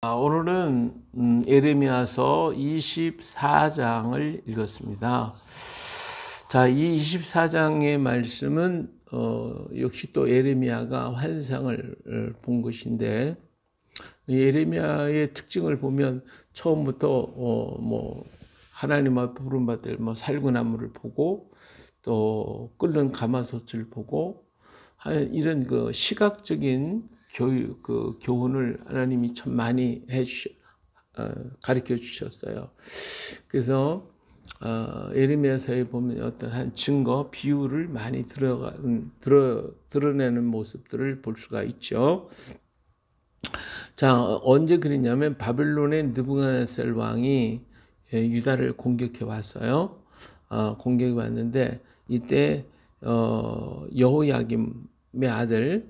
오늘은 예레미야서 24장을 읽었습니다. 자, 이 24장의 말씀은 역시 또 예레미야가 환상을 본 것인데, 예레미야의 특징을 보면 처음부터 하나님 앞에 부름받을 살구나무를 보고 또 끓는 가마솥을 보고 이런 그 시각적인 교훈을 하나님이 참 많이 가르쳐 주셨어요. 그래서 예레미야서에 보면 어떤 한 증거, 비유를 많이 드러내는 모습들을 볼 수가 있죠. 자, 언제 그랬냐면 바벨론의 느부갓네살 왕이 유다를 공격해 왔어요. 공격해 왔는데 이때 여호야김의 아들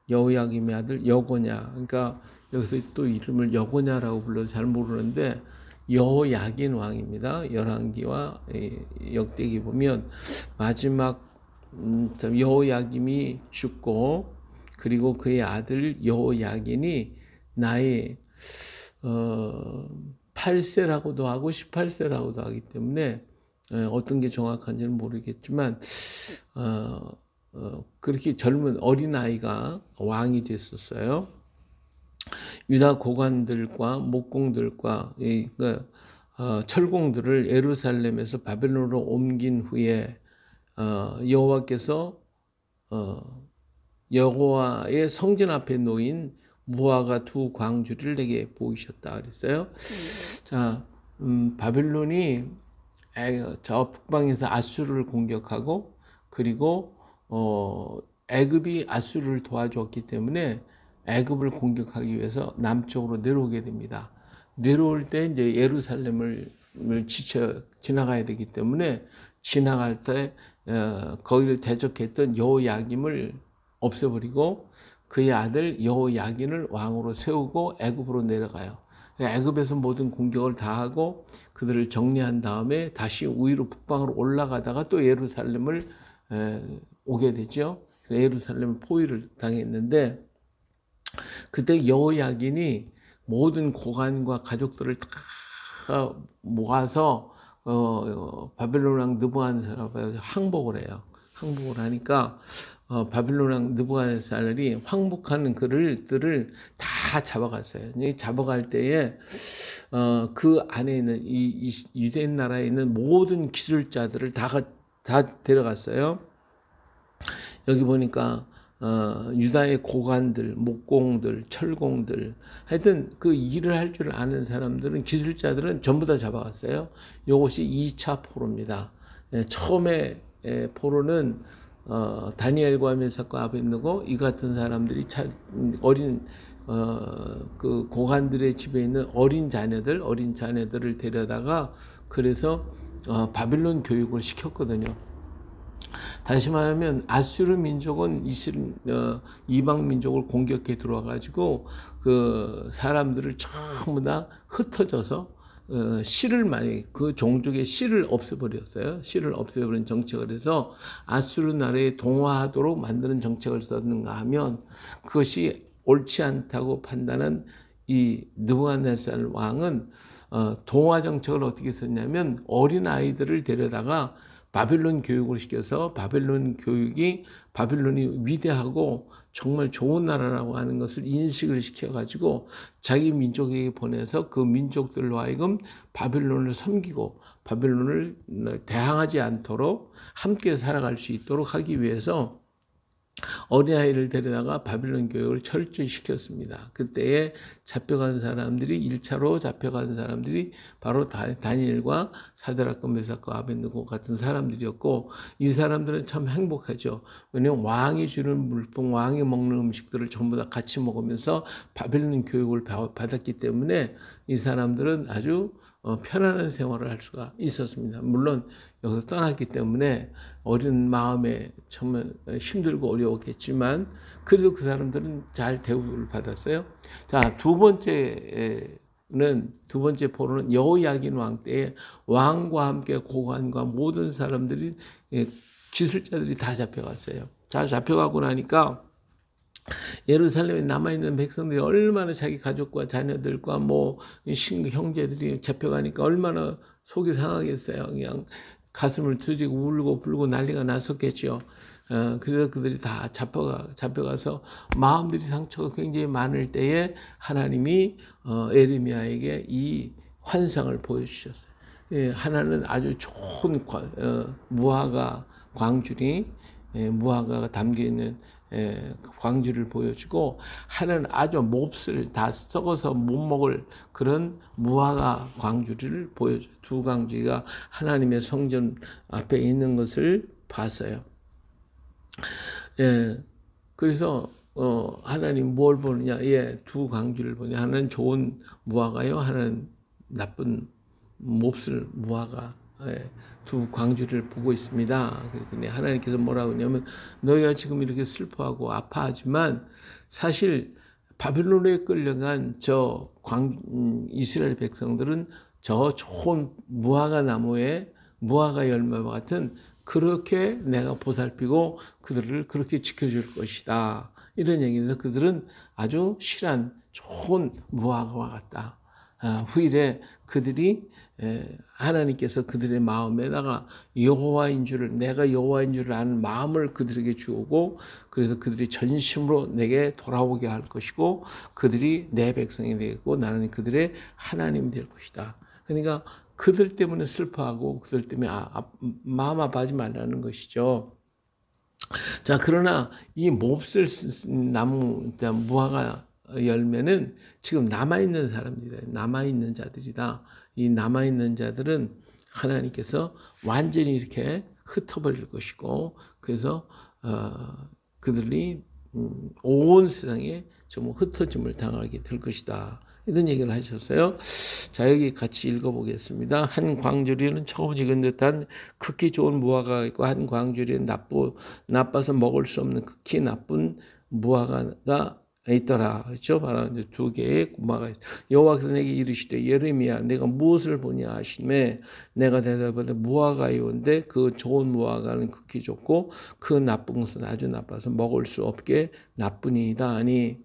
여고냐, 그러니까 여기서 또 이름을 여고냐라고 불러서 잘 모르는데 여호야긴 왕입니다. 열왕기와 역대기 보면 마지막 여호야김이 죽고, 그리고 그의 아들 여호야긴이 나이 8세라고도 하고 18세라고도 하기 때문에 어떤 게 정확한지는 모르겠지만 그렇게 젊은 어린아이가 왕이 됐었어요. 유다 고관들과 목공들과 철공들을 예루살렘에서 바벨론으로 옮긴 후에 여호와께서 여호와의 성전 앞에 놓인 무화과 두 광주를 내게 보이셨다 그랬어요. 자, 바벨론이 저 북방에서 아수르를 공격하고, 그리고 애굽이 아수르를 도와줬기 때문에 애굽을 공격하기 위해서 남쪽으로 내려오게 됩니다. 내려올 때 이제 예루살렘을 지나가야 되기 때문에 지나갈 때 거기를 대적했던 여호야김을 없애버리고 그의 아들 여호야긴을 왕으로 세우고 애굽으로 내려가요. 애굽에서 모든 공격을 다 하고 그들을 정리한 다음에 다시 우위로 북방으로 올라가다가 또 예루살렘을 오게 되죠. 예루살렘 포위를 당했는데, 그때 여호야긴이 모든 고관과 가족들을 다 모아서 바벨론 왕 느부갓네살 앞에 항복을 해요. 항복을 하니까 바벨론 왕 느부갓네살이 항복하는 그들을 다 잡아갔어요. 잡아갈 때에 그 안에 있는 이 유대인 나라에 있는 모든 기술자들을 다 데려갔어요. 여기 보니까 유다의 고관들, 목공들, 철공들, 하여튼 그 일을 할 줄 아는 사람들은, 기술자들은 전부 다 잡아갔어요. 이것이 2차 포로입니다. 처음에 포로는 다니엘과 메삭과 아벳느고 이 같은 사람들이 어린 그 고관들의 집에 있는 어린 자녀들을 데려다가 그래서 바빌론 교육을 시켰거든요. 다시 말하면 아수르 민족은 이방 민족을 공격해 들어와 가지고 그 사람들을 전부 다 흩어져서 그 종족의 씨를 없애버렸어요. 씨를 없애버린 정책을 해서 아수르 나라에 동화하도록 만드는 정책을 썼는가 하면, 그것이 옳지 않다고 판단한 이 느부갓네살 왕은 동화 정책을 어떻게 썼냐면 어린 아이들을 데려다가 바벨론 교육을 시켜서 바벨론 교육이 바벨론이 위대하고 정말 좋은 나라라고 하는 것을 인식을 시켜가지고 자기 민족에게 보내서 그 민족들로 하여금 바벨론을 섬기고 바벨론을 대항하지 않도록 함께 살아갈 수 있도록 하기 위해서 어린아이를 데려다가 바벨론 교육을 철저히 시켰습니다. 그때에 잡혀간 사람들이 1차로 잡혀간 사람들이 바로 다니엘과 사드락과 메삭과 아벳느고 같은 사람들이었고, 이 사람들은 참 행복하죠. 왜냐하면 왕이 주는 물품, 왕이 먹는 음식들을 전부 다 같이 먹으면서 바벨론 교육을 받았기 때문에 이 사람들은 아주 편안한 생활을 할 수가 있었습니다. 물론 여기서 떠났기 때문에 어린 마음에 정말 힘들고 어려웠겠지만 그래도 그 사람들은 잘 대우를 받았어요. 자, 두 번째 포로는 여호야긴 왕 때에 왕과 함께 고관과 모든 사람들이 기술자들이 다 잡혀갔어요. 다 잡혀가고 나니까 예루살렘에 남아있는 백성들이 얼마나 자기 가족과 자녀들과 뭐 형제들이 잡혀가니까 얼마나 속이 상하겠어요. 그냥 가슴을 두드리고 울고 불고 난리가 났었겠죠. 그래서 그들이 다 잡혀가서 마음들이 상처가 굉장히 많을 때에 하나님이 에레미야에게 이 환상을 보여주셨어요. 예, 하나는 아주 좋은 무화과 광줄이 무화과가 담겨있는 광주를 보여주고, 하나는 아주 몹쓸 다 썩어서 못 먹을 그런 무화과 광주를 보여줘요. 두 광주가 하나님의 성전 앞에 있는 것을 봤어요. 예, 그래서 하나님 뭘 보느냐? 예, 두 광주를 보냐? 하나는 좋은 무화과요, 하나는 나쁜 몹쓸 무화과. 예, 두 광주를 보고 있습니다. 그랬더니 하나님께서 뭐라고 하냐면, 너희가 지금 이렇게 슬퍼하고 아파하지만 사실 바빌론에 끌려간 이스라엘 백성들은 저 좋은 무화과 나무에 무화과 열매와 같은 그렇게 내가 보살피고 그들을 그렇게 지켜줄 것이다. 이런 얘기에서 그들은 아주 실한 좋은 무화과와 같다. 후일에 그들이 하나님께서 그들의 마음에다가 내가 여호와인 줄을 아는 마음을 그들에게 주고, 그래서 그들이 전심으로 내게 돌아오게 할 것이고, 그들이 내 백성이 되고 나는 그들의 하나님이 될 것이다. 그러니까 그들 때문에 슬퍼하고 그들 때문에 마음 아파하지 말라는 것이죠. 자, 그러나 이 몹쓸 나무 무화과 열매는 지금 남아있는 사람들이다. 남아있는 자들이다. 이 남아있는 자들은 하나님께서 완전히 이렇게 흩어버릴 것이고, 그래서 그들이 온 세상에 좀 흩어짐을 당하게 될 것이다. 이런 얘기를 하셨어요. 자, 여기 같이 읽어보겠습니다. 한 광주리는 처음 익은 듯한 극히 좋은 무화과가 있고, 한 광주리는 나빠서 먹을 수 없는 극히 나쁜 무화과가 있더라. 그렇죠? 바로 두 개의 무화과가 있어. 여호와께서 내게 이르시되, 예레미야, 내가 무엇을 보냐 하시매, 내가 대답하되 무화과이온데 그 좋은 무화과는 극히 좋고 그 나쁜 것은 아주 나빠서 먹을 수 없게 나쁘니이다 하니.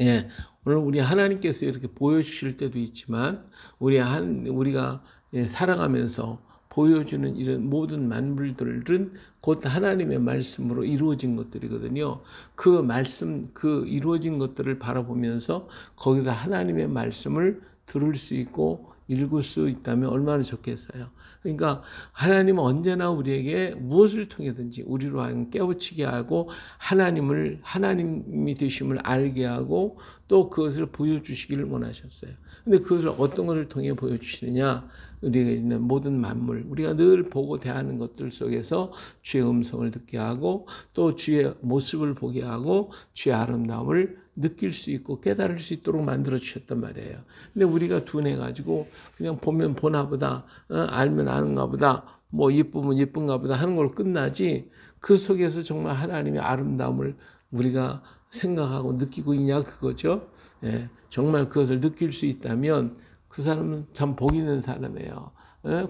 예, 오늘 우리 하나님께서 이렇게 보여주실 때도 있지만, 우리가 살아가면서 보여주는 이런 모든 만물들은 곧 하나님의 말씀으로 이루어진 것들이거든요. 그 말씀, 그 이루어진 것들을 바라보면서 거기서 하나님의 말씀을 들을 수 있고 읽을 수 있다면 얼마나 좋겠어요. 그러니까 하나님은 언제나 우리에게 무엇을 통해든지 우리로 하여금 깨우치게 하고 하나님이 되심을 알게 하고 또 그것을 보여주시기를 원하셨어요. 근데 그것을 어떤 것을 통해 보여주시느냐? 우리가 있는 모든 만물, 우리가 늘 보고 대하는 것들 속에서 주의 음성을 듣게 하고 또 주의 모습을 보게 하고 주의 아름다움을 느낄 수 있고 깨달을 수 있도록 만들어 주셨단 말이에요. 근데 우리가 둔해가지고 그냥 보면 보나 보다, 알면 아는가 보다, 뭐 예쁘면 예쁜가 보다 하는 걸 끝나지, 그 속에서 정말 하나님의 아름다움을 우리가 생각하고 느끼고 있냐, 그거죠. 예, 정말 그것을 느낄 수 있다면 그 사람은 참 복 있는 사람이에요.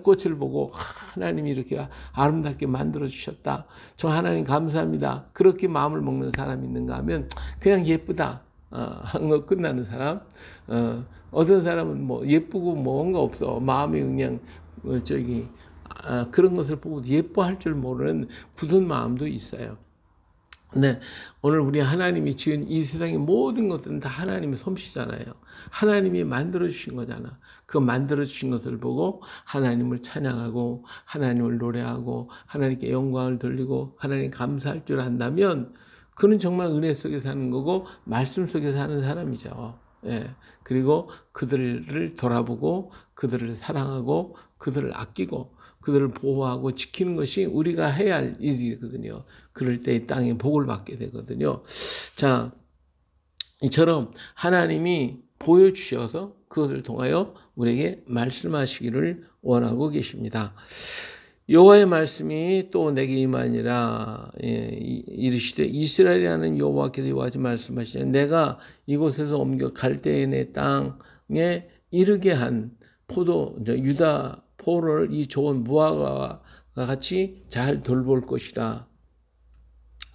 꽃을 보고 하나님이 이렇게 아름답게 만들어 주셨다, 저 하나님 감사합니다, 그렇게 마음을 먹는 사람이 있는가 하면 그냥 예쁘다 한 거 끝나는 사람. 어떤 사람은 뭐 예쁘고 뭔가 없어, 마음이 그냥 그런 것을 보고 예뻐할 줄 모르는 굳은 마음도 있어요. 네, 오늘 우리 하나님이 지은 이 세상의 모든 것들은 다 하나님의 솜씨잖아요. 하나님이 만들어주신 거잖아. 그 만들어주신 것을 보고 하나님을 찬양하고 하나님을 노래하고 하나님께 영광을 돌리고 하나님 감사할 줄 안다면 그는 정말 은혜 속에 사는 거고 말씀 속에 사는 사람이죠. 예, 그리고 그들을 돌아보고 그들을 사랑하고 그들을 아끼고 그들을 보호하고 지키는 것이 우리가 해야 할 일이거든요. 그럴 때 이 땅에 복을 받게 되거든요. 자, 이처럼 하나님이 보여주셔서 그것을 통하여 우리에게 말씀하시기를 원하고 계십니다. 여호와의 말씀이 또 내게 임하니라. 이르시되, 이스라엘이라는 여호와께서 이와같이 말씀하시되, 내가 이곳에서 옮겨 갈대인의 땅에 이르게 한 유다 포로를 이 좋은 무화과와 같이 잘 돌볼 것이라.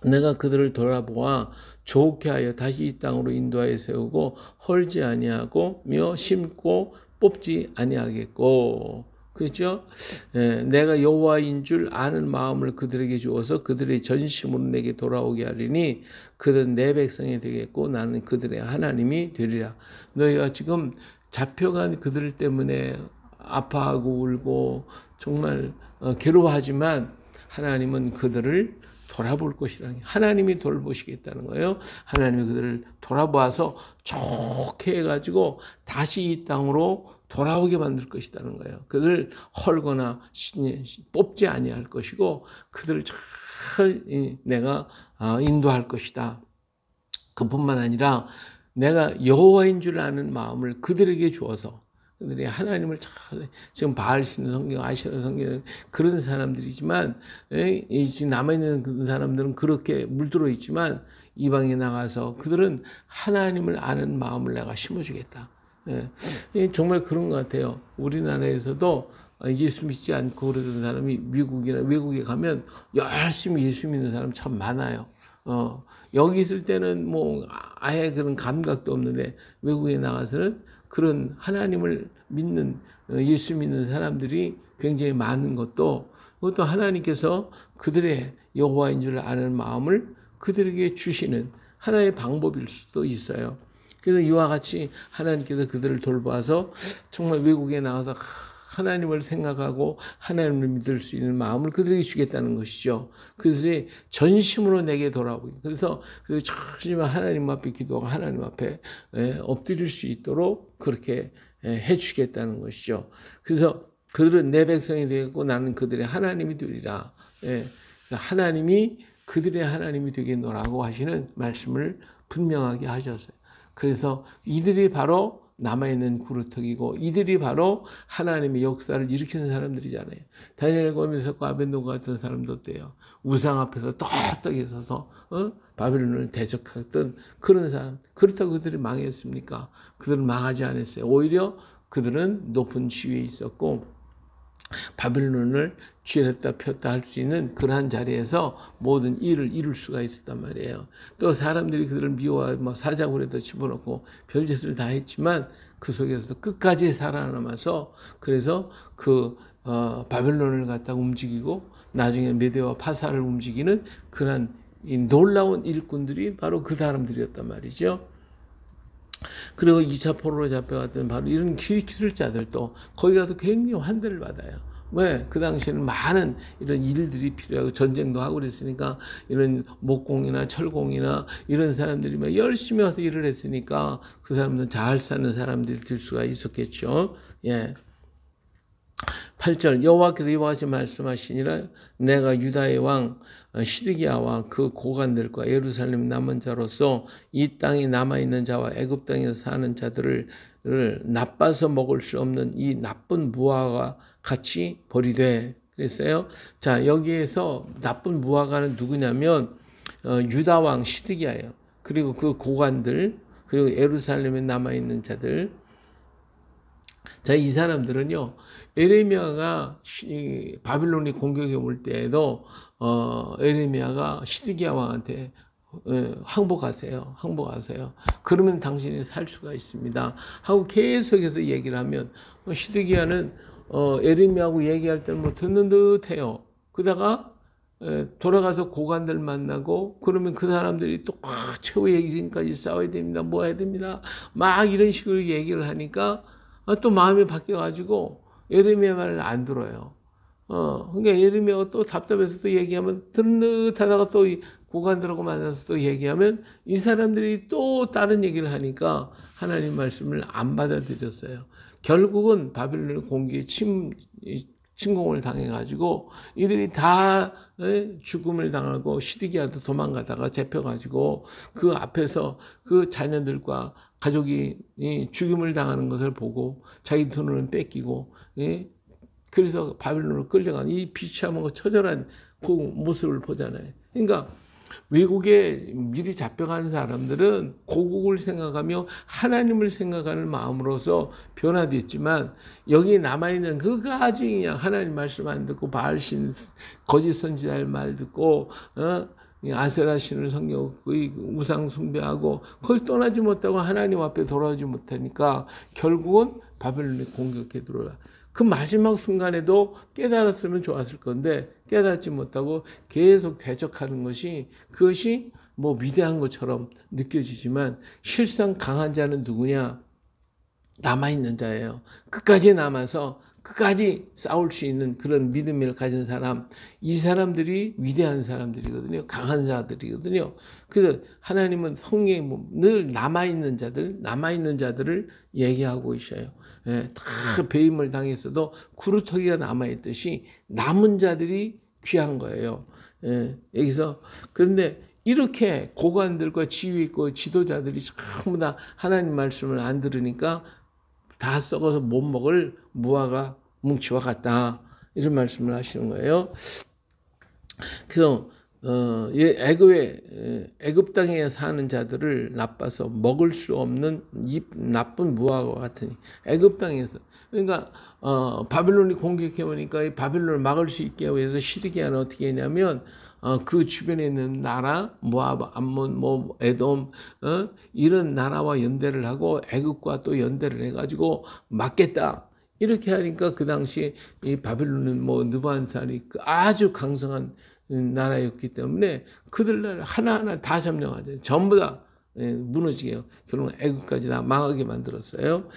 내가 그들을 돌아보아 좋게 하여 다시 이 땅으로 인도하여 세우고 헐지 아니하고며 심고 뽑지 아니하겠고. 그렇죠? 예, 내가 여호와인 줄 아는 마음을 그들에게 주어서 그들의 전심으로 내게 돌아오게 하리니 그들은 내 백성이 되겠고 나는 그들의 하나님이 되리라. 너희가 지금 잡혀간 그들 때문에 아파하고 울고 정말 괴로워하지만 하나님은 그들을 돌아볼 것이라니, 하나님이 돌보시겠다는 거예요. 하나님이 그들을 돌아보아서 좋게 해가지고 다시 이 땅으로 돌아오게 만들 것이라는 거예요. 그들을 헐거나 뽑지 아니할 것이고 그들을 잘 내가 인도할 것이다. 그뿐만 아니라 내가 여호와인 줄 아는 마음을 그들에게 주어서, 그들이 하나님을 잘, 지금 바알 신의 성경, 아시라 성경 그런 사람들이지만, 지금 남아있는 그 사람들은 그렇게 물들어 있지만 이방에 나가서 그들은 하나님을 아는 마음을 내가 심어주겠다. 정말 그런 것 같아요. 우리나라에서도 예수 믿지 않고 그러던 사람이 미국이나 외국에 가면 열심히 예수 믿는 사람 참 많아요. 여기 있을 때는 뭐 아예 그런 감각도 없는데 외국에 나가서는 그런 하나님을 믿는, 예수 믿는 사람들이 굉장히 많은 것도, 그것도 하나님께서 그들의 여호와인 줄 아는 마음을 그들에게 주시는 하나의 방법일 수도 있어요. 그래서 이와 같이 하나님께서 그들을 돌봐서 정말 외국에 나가서 하나님을 생각하고 하나님을 믿을 수 있는 마음을 그들에게 주겠다는 것이죠. 그들이 전심으로 내게 돌아오기. 그래서 천심한 하나님 앞에 기도하고 하나님 앞에 엎드릴 수 있도록 그렇게 해주겠다는 것이죠. 그래서 그들은 내 백성이 되겠고 나는 그들의 하나님이 되리라. 그래서 하나님이 그들의 하나님이 되겠노라고 하시는 말씀을 분명하게 하셨어요. 그래서 이들이 바로 남아있는 그루터기고 이들이 바로 하나님의 역사를 일으키는 사람들이잖아요. 다니엘과 메삭과 아벳노고 같은 사람도 어때요? 우상 앞에서 떳떳하게 서서 바벨론을 대적했던 그런 사람. 그렇다고 그들이 망했습니까? 그들은 망하지 않았어요. 오히려 그들은 높은 지위에 있었고 바벨론을 쥐었다 폈다 할 수 있는 그러한 자리에서 모든 일을 이룰 수가 있었단 말이에요. 또 사람들이 그들을 미워하고 사자굴에도 집어넣고 별짓을 다 했지만 그 속에서 끝까지 살아남아서 그래서 바벨론을 갖다 움직이고 나중에 메대와 파사를 움직이는 그러한 이 놀라운 일꾼들이 바로 그 사람들이었단 말이죠. 그리고 2차 포로로 잡혀갔던 바로 이런 기술자들도 거기 가서 굉장히 환대를 받아요. 왜? 그 당시에는 많은 이런 일들이 필요하고 전쟁도 하고 그랬으니까 이런 목공이나 철공이나 이런 사람들이 막 열심히 와서 일을 했으니까 그 사람들은 잘 사는 사람들이 될 수가 있었겠죠. 예. 8절 여호와께서 이와 같이 말씀하시니라 내가 유다의 왕 시드기야와 그 고관들과 예루살렘 남은 자로서 이 땅에 남아있는 자와 애굽 땅에서 사는 자들을 나빠서 먹을 수 없는 이 나쁜 무화과 같이 버리되 그랬어요. 자 여기에서 나쁜 무화과는 누구냐면 유다 왕 시드기야예요. 그리고 그 고관들 그리고 예루살렘에 남아있는 자들. 자, 이 사람들은요, 에레미야가 바빌론이 공격해 올 때에도 에레미야가 시드기야 왕한테 항복하세요. 항복하세요. 그러면 당신이 살 수가 있습니다. 하고 계속해서 얘기를 하면 시드기야는 에레미야하고 얘기할 때는 뭐 듣는 듯 해요. 그러다가 돌아가서 고관들 만나고 그러면 그 사람들이 또 최후의 이전까지 싸워야 됩니다. 뭐 해야 됩니다. 막 이런 식으로 얘기를 하니까 또 마음이 바뀌어가지고 예레미야 말을 안 들어요. 그러니까 예레미야가 또 답답해서 또 얘기하면 듣는 듯 하다가 또 고관들하고 만나서 또 얘기하면 이 사람들이 또 다른 얘기를 하니까 하나님 말씀을 안 받아들였어요. 결국은 바빌론 공기에 침공을 당해가지고 이들이 다 죽음을 당하고 시드기야도 도망가다가 잡혀가지고 그 앞에서 그 자녀들과 가족이 죽임을 당하는 것을 보고 자기 돈을 뺏기고 그래서 바빌론으로 끌려간 이 비참하고 처절한 그 모습을 보잖아요. 그러니까 외국에 미리 잡혀간 사람들은 고국을 생각하며 하나님을 생각하는 마음으로서 변화됐지만 여기 남아있는 그까지 그냥 하나님 말씀 안 듣고 바알신 거짓 선지자의 말 듣고 이 아세라 신을 섬기고 이 우상 숭배하고 거기 떠나지 못하고 하나님 앞에 돌아오지 못하니까 결국은 바벨론이 공격해 들어와. 그 마지막 순간에도 깨달았으면 좋았을 건데 깨닫지 못하고 계속 대적하는 것이, 그것이 뭐 위대한 것처럼 느껴지지만 실상 강한 자는 누구냐? 남아있는 자예요. 끝까지 남아서 끝까지 싸울 수 있는 그런 믿음을 가진 사람, 이 사람들이 위대한 사람들이거든요. 강한 자들이거든요. 그래서 하나님은 성경에 늘 남아있는 자들을 얘기하고 있어요. 예, 다 배임을 당했어도 구루터기가 남아있듯이 남은 자들이 귀한 거예요. 예, 여기서 그런데 이렇게 고관들과 지위 있고 지도자들이 전부 다 하나님 말씀을 안 들으니까 다 썩어서 못 먹을 무화과 뭉치와 같다, 이런 말씀을 하시는 거예요. 그래서 애굽 땅에 사는 자들을 나빠서 먹을 수 없는 이 나쁜 무화과 같으니, 애굽 땅에서, 그러니까 바벨론이 공격해 오니까 이 바벨론을 막을 수 있게 위해서 시드기야는 어떻게 했냐면 그 주변에 있는 나라, 모압, 암몬, 뭐 에돔, 이런 나라와 연대를 하고 애굽과 또 연대를 해가지고 막겠다. 이렇게 하니까 그 당시 이 바벨론은 뭐 느부갓네살이 아주 강성한 나라였기 때문에 그들 하나하나 다 점령하죠. 전부 다 무너지게 해요. 결국 애굽까지 다 망하게 만들었어요.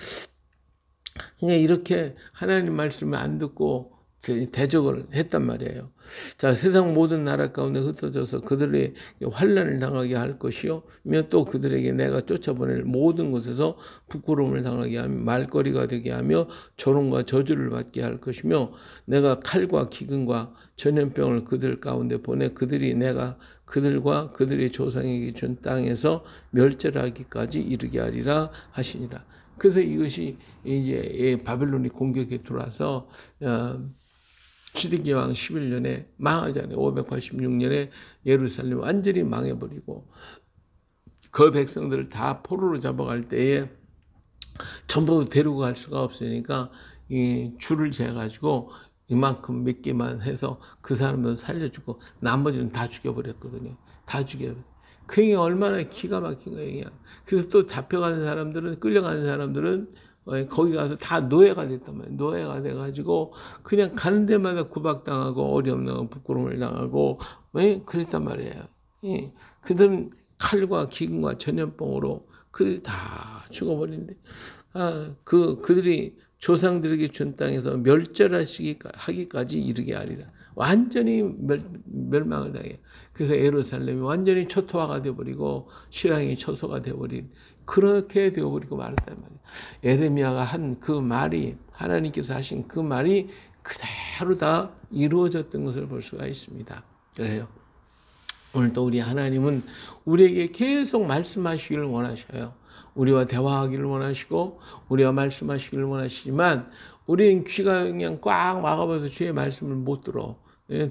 그러니까 이렇게 하나님 말씀을 안 듣고 대적을 했단 말이에요. 자, 세상 모든 나라 가운데 흩어져서 그들의 환난을 당하게 할 것이요, 또 그들에게 내가 쫓아보낼 모든 곳에서 부끄러움을 당하게 하며 말거리가 되게 하며 조롱과 저주를 받게 할 것이며, 내가 칼과 기근과 전염병을 그들 가운데 보내 그들이 내가 그들과 그들의 조상에게 준 땅에서 멸절하기까지 이르게 하리라 하시니라. 그래서 이것이 이제 바벨론이 공격에 들어와서 시드기야 왕 11년에 망하잖아요. 586년에 예루살렘 완전히 망해버리고 그 백성들을 다 포로로 잡아갈 때에 전부 데리고 갈 수가 없으니까 이 줄을 재가지고 이만큼 몇 개만 해서 그 사람들 살려주고 나머지는 다 죽여버렸거든요. 다 죽여버렸어요. 그게 얼마나 기가 막힌 거예요. 그래서 또 잡혀가는 사람들은, 끌려가는 사람들은 거기 가서 다 노예가 됐단 말이에요. 노예가 돼가지고 그냥 가는 데마다 구박당하고 어려움당하고 부끄러움을 당하고 그랬단 말이에요. 그들은 칼과 기근과 전염병으로 그들이 다 죽어버린대. 그들이 조상들에게 준 땅에서 멸절하기까지 이르게 하리라. 완전히 멸망을 당해요. 그래서 예루살렘이 완전히 초토화가 되어버리고 실황이 초소가 되어버린, 그렇게 되어버리고 말았단 말이에요. 에레미야가 한 그 말이, 하나님께서 하신 그 말이 그대로 다 이루어졌던 것을 볼 수가 있습니다. 그래요. 오늘도 우리 하나님은 우리에게 계속 말씀하시기를 원하셔요. 우리와 대화하기를 원하시고 우리와 말씀하시기를 원하시지만 우리는 귀가 그냥 꽉 막아버려서 주의 말씀을 못 들어.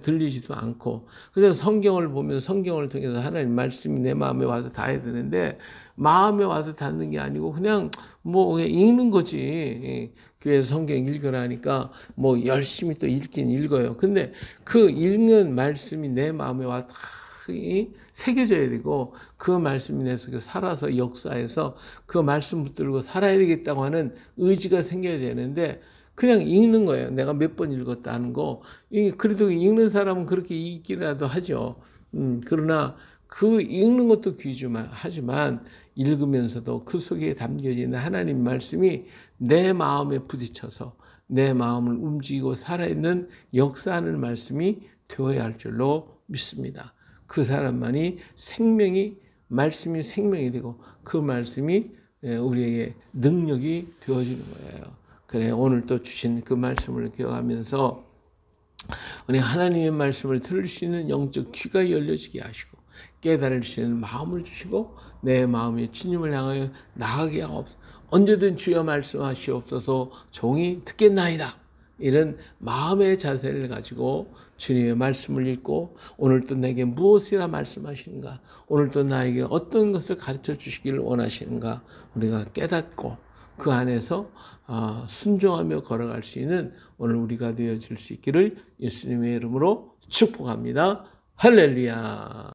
들리지도 않고. 그래서 성경을 보면 성경을 통해서 하나님 말씀이 내 마음에 와서 닿아야 되는데 마음에 와서 닿는 게 아니고 그냥 뭐 그냥 읽는 거지. 교회에서 성경 읽으라 하니까 뭐 열심히 또 읽긴 읽어요. 근데 그 읽는 말씀이 내 마음에 와서 새겨져야 되고 그 말씀이 내 속에 살아서 역사해서 그 말씀 붙들고 살아야 되겠다고 하는 의지가 생겨야 되는데 그냥 읽는 거예요. 내가 몇 번 읽었다 하는 거. 그래도 읽는 사람은 그렇게 읽기라도 하죠. 그러나 그 읽는 것도 귀중하지만 하지만 읽으면서도 그 속에 담겨져 있는 하나님 말씀이 내 마음에 부딪혀서 내 마음을 움직이고 살아있는 역사하는 말씀이 되어야 할 줄로 믿습니다. 그 사람만이 말씀이 생명이 되고 그 말씀이 우리에게 능력이 되어지는 거예요. 그래, 오늘 또 주신 그 말씀을 기억하면서 우리 하나님의 말씀을 들을 수 있는 영적 귀가 열려지게 하시고 깨달을 수 있는 마음을 주시고 내 마음의 주님을 향하여 나아가게 하옵소서. 언제든 주여 말씀하시옵소서. 종이 듣겠나이다. 이런 마음의 자세를 가지고 주님의 말씀을 읽고 오늘 또 내게 무엇이라 말씀하시는가, 오늘 또 나에게 어떤 것을 가르쳐 주시기를 원하시는가 우리가 깨닫고 그 안에서 순종하며 걸어갈 수 있는 오늘 우리가 되어질 수 있기를 예수님의 이름으로 축복합니다. 할렐루야.